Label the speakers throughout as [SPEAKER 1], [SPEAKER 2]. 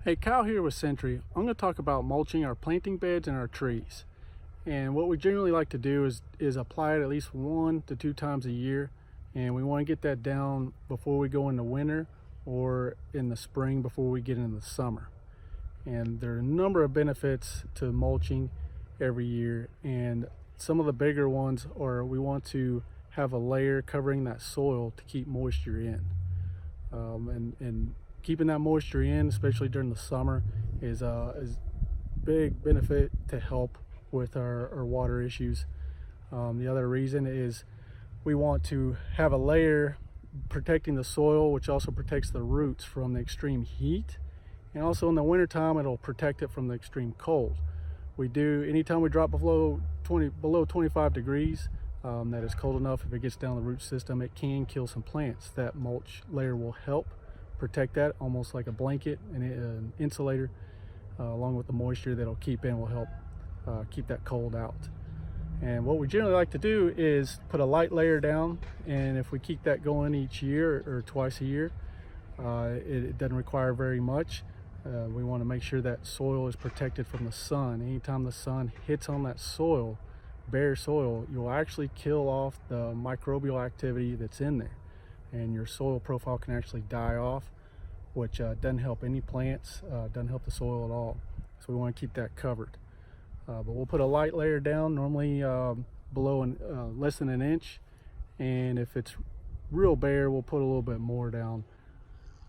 [SPEAKER 1] Hey, Kyle here with Sentry. I'm going to talk about mulching our planting beds and our trees. And what we generally like to do is apply it at least 1 to 2 times a year. And we want to get that down before we go into winter or in the spring before we get into the summer. And there are a number of benefits to mulching every year. And some of the bigger ones are we want to have a layer covering that soil to keep moisture in. And keeping that moisture in, especially during the summer, is big benefit to help with our water issues. The other reason is we want to have a layer protecting the soil, which also protects the roots from the extreme heat, and also in the wintertime it'll protect it from the extreme cold. Anytime we drop below 25 degrees, that is cold enough. If it gets down the root system, it can kill some plants. That mulch layer will help protect that, almost like a blanket and an insulator, along with the moisture that'll keep in, will help keep that cold out. And what we generally like to do is put a light layer down, and if we keep that going each year or twice a year, it doesn't require very much. We want to make sure that soil is protected from the sun. Anytime the sun hits on that soil, bare soil, you'll actually kill off the microbial activity that's in there, and your soil profile can actually die off, which doesn't help any plants, doesn't help the soil at all. So we want to keep that covered. But we'll put a light layer down, normally below less than an inch, and if it's real bare, we'll put a little bit more down.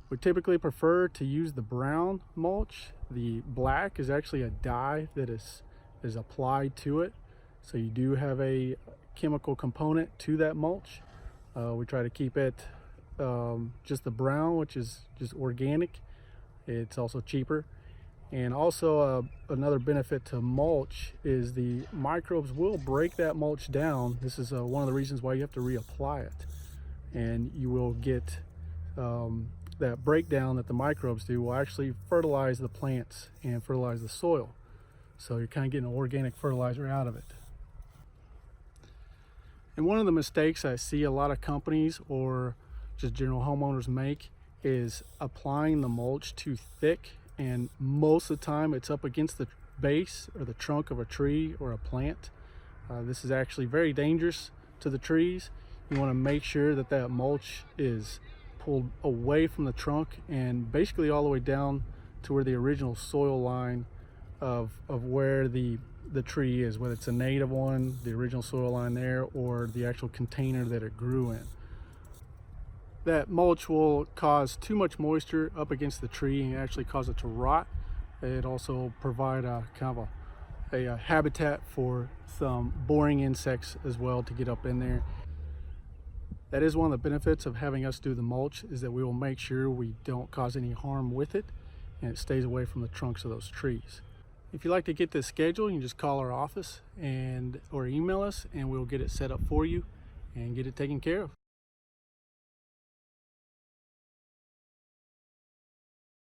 [SPEAKER 1] We typically prefer to use the brown mulch. The black is actually a dye that is applied to it, so you do have a chemical component to that mulch. We try to keep it just the brown, which is just organic. It's also cheaper. And also another benefit to mulch is the microbes will break that mulch down. This is one of the reasons why you have to reapply it. And you will get that breakdown that the microbes do will actually fertilize the plants and fertilize the soil. So you're kind of getting an organic fertilizer out of it. And one of the mistakes I see a lot of companies or just general homeowners make is applying the mulch too thick, and most of the time it's up against the base or the trunk of a tree or a plant. This is actually very dangerous to the trees. You want to make sure that that mulch is pulled away from the trunk and basically all the way down to where the original soil line of where the tree is, whether it's a native one, the original soil line there, or the actual container that it grew in. That mulch will cause too much moisture up against the tree and actually cause it to rot. It also provide a kind of a habitat for some boring insects as well to get up in there. That is one of the benefits of having us do the mulch, is that we will make sure we don't cause any harm with it and it stays away from the trunks of those trees. If you'd like to get this scheduled, you can just call our office or email us, and we'll get it set up for you and get it taken care of.